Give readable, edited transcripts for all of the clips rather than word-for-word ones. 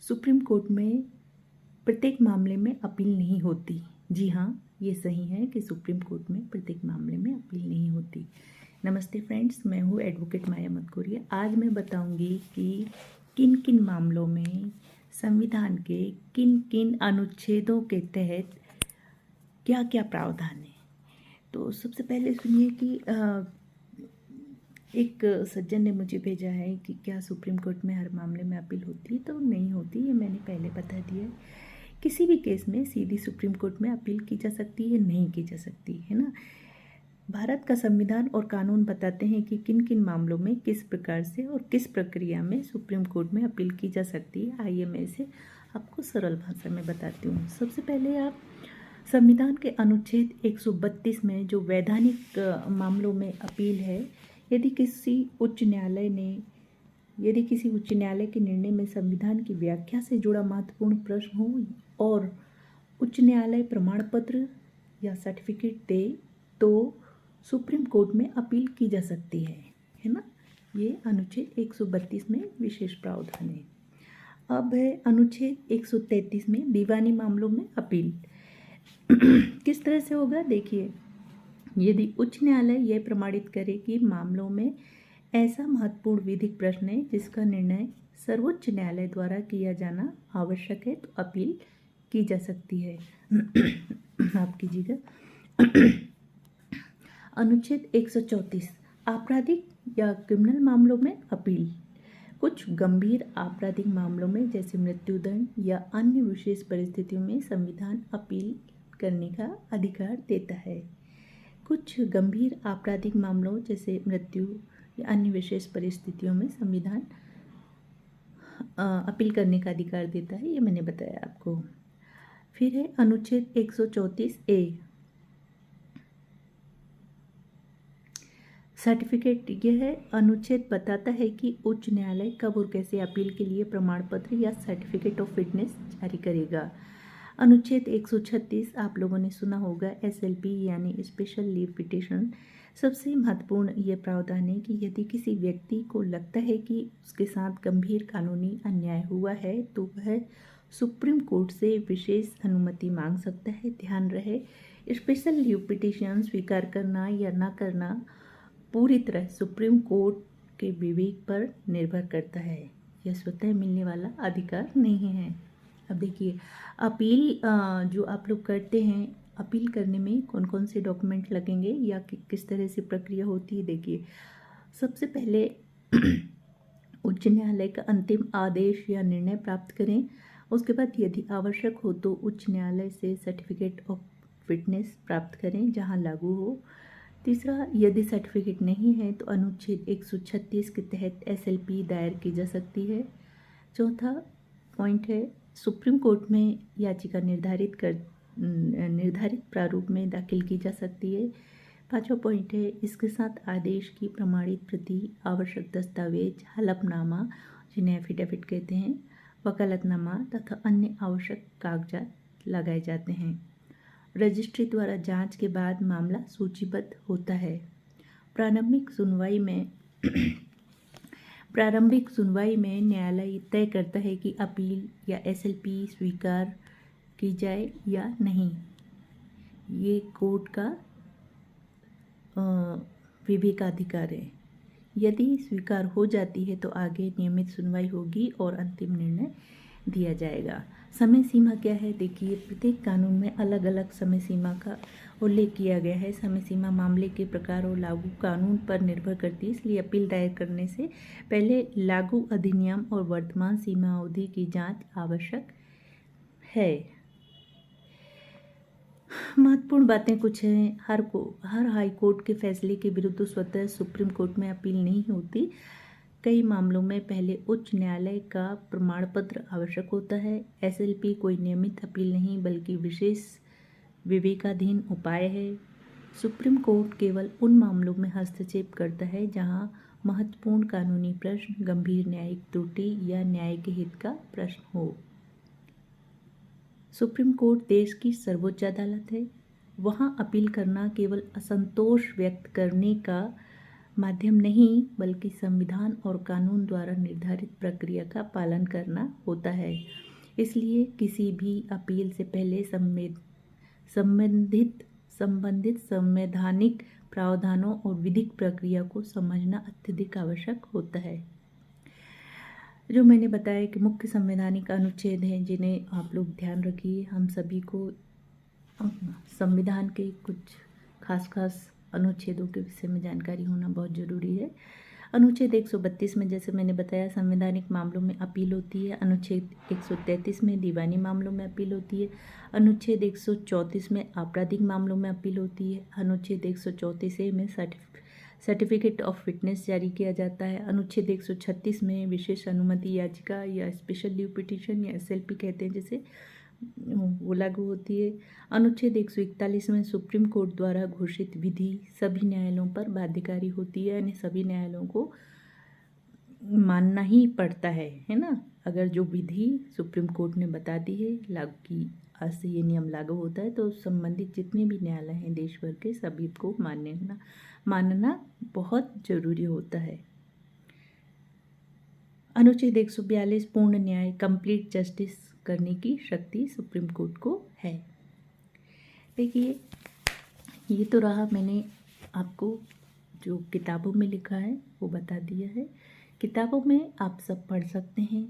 Supreme court में प्रत्येक मामले में अपील नहीं होती। जी हाँ, ये सही है कि सुप्रीम कोर्ट में प्रत्येक मामले में अपील नहीं होती। नमस्ते फ्रेंड्स, मैं हूँ एडवोकेट माया मदकुरिया। आज मैं बताऊंगी कि किन किन मामलों में संविधान के किन किन अनुच्छेदों के तहत क्या क्या प्रावधान है। तो सबसे पहले सुनिए कि एक सज्जन ने मुझे भेजा है कि क्या सुप्रीम कोर्ट में हर मामले में अपील होती है। तो नहीं होती, ये मैंने पहले बता दिया है। किसी भी केस में सीधी सुप्रीम कोर्ट में अपील की जा सकती है, नहीं की जा सकती है ना। भारत का संविधान और कानून बताते हैं कि किन किन मामलों में किस प्रकार से और किस प्रक्रिया में सुप्रीम कोर्ट में अपील की जा सकती है। आइए मैं इसे आपको सरल भाषा में बताती हूँ। सबसे पहले आप संविधान के अनुच्छेद 132 में जो वैधानिक मामलों में अपील है, यदि किसी उच्च न्यायालय के निर्णय में संविधान की व्याख्या से जुड़ा महत्वपूर्ण प्रश्न हो और उच्च न्यायालय प्रमाण पत्र या सर्टिफिकेट दे तो सुप्रीम कोर्ट में अपील की जा सकती है ना। ये अनुच्छेद 132 में विशेष प्रावधान है। अब है अनुच्छेद 133 में दीवानी मामलों में अपील। किस तरह से होगा, देखिए। यदि उच्च न्यायालय यह प्रमाणित करे कि मामलों में ऐसा महत्वपूर्ण विधिक प्रश्न है जिसका निर्णय सर्वोच्च न्यायालय द्वारा किया जाना आवश्यक है, तो अपील की जा सकती है। माफ कीजिएगा। अनुच्छेद 134 आपराधिक या क्रिमिनल मामलों में अपील। कुछ गंभीर आपराधिक मामलों में जैसे मृत्युदंड या अन्य विशेष परिस्थितियों में संविधान अपील करने का अधिकार देता है। कुछ गंभीर आपराधिक मामलों जैसे मृत्यु या अन्य विशेष परिस्थितियों में संविधान अपील करने का अधिकार देता है, ये मैंने बताया आपको। फिर है अनुच्छेद 134A सर्टिफिकेट। यह है अनुच्छेद बताता है कि उच्च न्यायालय कब और कैसे अपील के लिए प्रमाण पत्र या सर्टिफिकेट ऑफ फिटनेस जारी करेगा। अनुच्छेद 136 आप लोगों ने सुना होगा, SLP यानी स्पेशल लीव पिटिशन। सबसे महत्वपूर्ण ये प्रावधान है कि यदि किसी व्यक्ति को लगता है कि उसके साथ गंभीर कानूनी अन्याय हुआ है तो वह सुप्रीम कोर्ट से विशेष अनुमति मांग सकता है। ध्यान रहे, स्पेशल लीव पिटिशन स्वीकार करना या न करना पूरी तरह सुप्रीम कोर्ट के विवेक पर निर्भर करता है। यह स्वतः मिलने वाला अधिकार नहीं है। अब देखिए, अपील जो आप लोग करते हैं, अपील करने में कौन कौन से डॉक्यूमेंट लगेंगे या किस तरह से प्रक्रिया होती है। देखिए, सबसे पहले उच्च न्यायालय का अंतिम आदेश या निर्णय प्राप्त करें। उसके बाद यदि आवश्यक हो तो उच्च न्यायालय से सर्टिफिकेट ऑफ फिटनेस प्राप्त करें जहां लागू हो। तीसरा, यदि सर्टिफिकेट नहीं है तो अनुच्छेद 136 के तहत SLP दायर की जा सकती है। चौथा पॉइंट है, सुप्रीम कोर्ट में याचिका निर्धारित प्रारूप में दाखिल की जा सकती है। पांचवा पॉइंट है, इसके साथ आदेश की प्रमाणित प्रति, आवश्यक दस्तावेज, हलफनामा जिन्हें एफिडेविट कहते हैं, वकालतनामा तथा अन्य आवश्यक कागजात लगाए जाते हैं। रजिस्ट्री द्वारा जांच के बाद मामला सूचीबद्ध होता है। प्रारंभिक सुनवाई में न्यायालय तय करता है कि अपील या SLP स्वीकार की जाए या नहीं। ये कोर्ट का विवेकाधिकार है। यदि स्वीकार हो जाती है तो आगे नियमित सुनवाई होगी और अंतिम निर्णय दिया जाएगा। समय सीमा क्या है, देखिए। प्रत्येक कानून में अलग अलग समय सीमा का उल्लेख किया गया है। समय सीमा मामले के प्रकार और लागू कानून पर निर्भर करती है, इसलिए अपील दायर करने से पहले लागू अधिनियम और वर्तमान सीमा अवधि की जांच आवश्यक है। महत्वपूर्ण बातें कुछ हैं। हर हाई कोर्ट के फैसले के विरुद्ध स्वतः सुप्रीम कोर्ट में अपील नहीं होती। कई मामलों में पहले उच्च न्यायालय का प्रमाण पत्र आवश्यक होता है। SLP कोई नियमित अपील नहीं बल्कि विशेष विवेकाधीन उपाय है। सुप्रीम कोर्ट केवल उन मामलों में हस्तक्षेप करता है जहां महत्वपूर्ण कानूनी प्रश्न, गंभीर न्यायिक त्रुटि या न्याय के हित का प्रश्न हो। सुप्रीम कोर्ट देश की सर्वोच्च अदालत है। वहां अपील करना केवल असंतोष व्यक्त करने का माध्यम नहीं बल्कि संविधान और कानून द्वारा निर्धारित प्रक्रिया का पालन करना होता है। इसलिए किसी भी अपील से पहले संबंधित संवैधानिक प्रावधानों और विधिक प्रक्रिया को समझना अत्यधिक आवश्यक होता है। जो मैंने बताया कि मुख्य संवैधानिक अनुच्छेद हैं जिन्हें आप लोग ध्यान रखिए। हम सभी को संविधान के कुछ खास अनुच्छेदों के विषय में जानकारी होना बहुत ज़रूरी है। अनुच्छेद 132 में जैसे मैंने बताया संवैधानिक मामलों में अपील होती है। अनुच्छेद 133 में दीवानी मामलों में अपील होती है। अनुच्छेद 134 में आपराधिक मामलों में अपील होती है। अनुच्छेद 134A में सर्टिफिकेट ऑफ फिटनेस जारी किया जाता है। अनुच्छेद 136 में विशेष अनुमति याचिका या स्पेशल लीव पिटीशन या SLP कहते हैं जिसे वो लागू होती है। अनुच्छेद 141 में सुप्रीम कोर्ट द्वारा घोषित विधि सभी न्यायालयों पर बाध्यकारी होती है, यानी सभी न्यायालयों को मानना ही पड़ता है ना। अगर जो विधि सुप्रीम कोर्ट ने बता दी है लागू की आज से ये नियम लागू होता है तो संबंधित जितने भी न्यायालय हैं देश भर के सभी को मानना बहुत जरूरी होता है। अनुच्छेद 142 पूर्ण न्याय कंप्लीट जस्टिस करने की शक्ति सुप्रीम कोर्ट को है। देखिए ये तो रहा मैंने आपको जो किताबों में लिखा है वो बता दिया है। किताबों में आप सब पढ़ सकते हैं,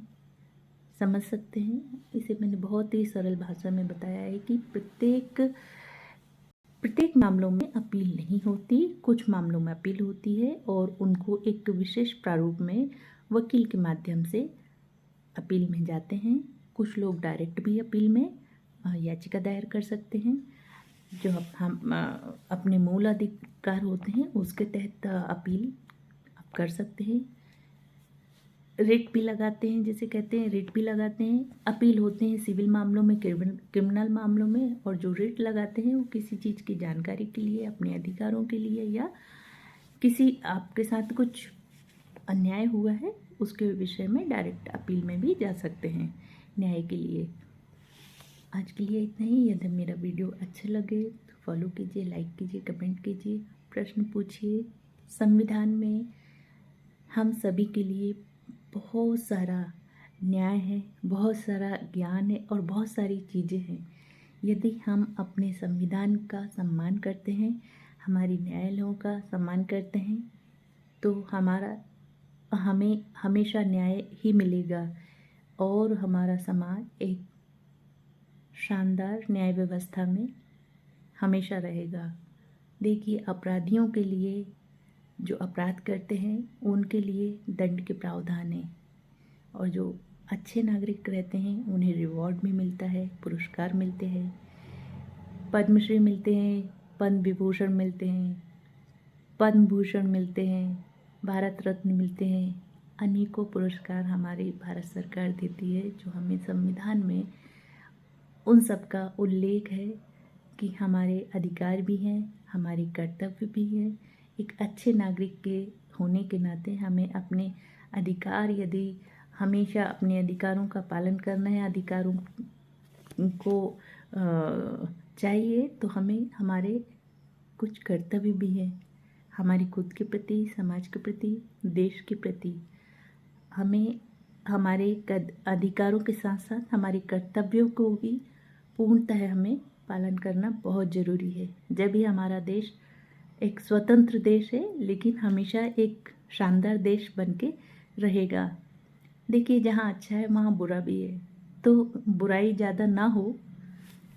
समझ सकते हैं। इसे मैंने बहुत ही सरल भाषा में बताया है कि प्रत्येक मामलों में अपील नहीं होती, कुछ मामलों में अपील होती है और उनको एक विशेष प्रारूप में वकील के माध्यम से अपील में जाते हैं। कुछ लोग डायरेक्ट भी अपील में याचिका दायर कर सकते हैं। जो हम अपने मूल अधिकार होते हैं उसके तहत अपील आप कर सकते हैं। रिट भी लगाते हैं, जिसे कहते हैं रिट भी लगाते हैं। अपील होते हैं सिविल मामलों में, क्रिमिनल मामलों में, और जो रिट लगाते हैं वो किसी चीज़ की जानकारी के लिए, अपने अधिकारों के लिए, या किसी आपके साथ कुछ अन्याय हुआ है उसके विषय में डायरेक्ट अपील में भी जा सकते हैं न्याय के लिए। आज के लिए इतना ही। यदि मेरा वीडियो अच्छा लगे तो फॉलो कीजिए, लाइक कीजिए, कमेंट कीजिए, प्रश्न पूछिए। संविधान में हम सभी के लिए बहुत सारा न्याय है, बहुत सारा ज्ञान है और बहुत सारी चीज़ें हैं। यदि हम अपने संविधान का सम्मान करते हैं, हमारी न्यायालयों का सम्मान करते हैं तो हमें हमेशा न्याय ही मिलेगा और हमारा समाज एक शानदार न्याय व्यवस्था में हमेशा रहेगा। देखिए अपराधियों के लिए, जो अपराध करते हैं उनके लिए दंड के प्रावधान हैं और जो अच्छे नागरिक रहते हैं उन्हें रिवॉर्ड भी मिलता है, पुरस्कार मिलते हैं, पद्मश्री मिलते हैं, पद्म विभूषण मिलते हैं, पद्म भूषण मिलते हैं, भारत रत्न मिलते हैं। अनेकों पुरस्कार हमारी भारत सरकार देती है जो हमें संविधान में उन सब का उल्लेख है कि हमारे अधिकार भी हैं, हमारी कर्तव्य भी हैं। एक अच्छे नागरिक के होने के नाते हमें अपने अधिकार, यदि हमेशा अपने अधिकारों का पालन करना है, अधिकारों को चाहिए तो हमें हमारे कुछ कर्तव्य भी हैं, हमारी खुद के प्रति, समाज के प्रति, देश के प्रति। हमें हमारे अधिकारों के साथ साथ हमारे कर्तव्यों को भी पूर्णतः हमें पालन करना बहुत ज़रूरी है। जब भी हमारा देश एक स्वतंत्र देश है लेकिन हमेशा एक शानदार देश बन के रहेगा। देखिए जहाँ अच्छा है वहाँ बुरा भी है, तो बुराई ज़्यादा ना हो,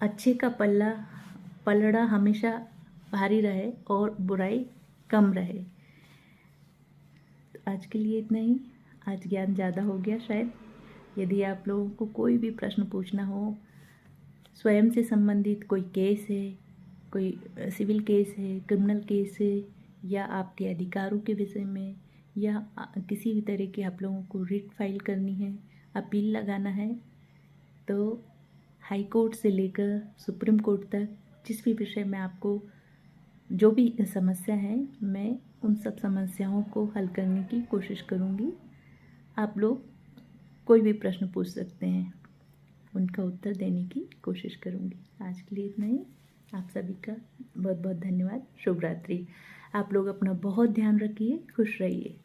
अच्छे का पलड़ा हमेशा भारी रहे और बुराई कम रहे। तो आज के लिए इतना ही। आज ज्ञान ज़्यादा हो गया शायद। यदि आप लोगों को कोई भी प्रश्न पूछना हो, स्वयं से संबंधित कोई केस है, कोई सिविल केस है, क्रिमिनल केस है, या आपके अधिकारों के विषय में, या किसी भी तरह की आप लोगों को रिट फाइल करनी है, अपील लगाना है, तो हाई कोर्ट से लेकर सुप्रीम कोर्ट तक जिस भी विषय में आपको जो भी समस्या है, मैं उन सब समस्याओं को हल करने की कोशिश करूँगी। आप लोग कोई भी प्रश्न पूछ सकते हैं, उनका उत्तर देने की कोशिश करूँगी। आज के लिए इतना ही। आप सभी का बहुत बहुत धन्यवाद। शुभ रात्रि। आप लोग अपना बहुत ध्यान रखिए, खुश रहिए।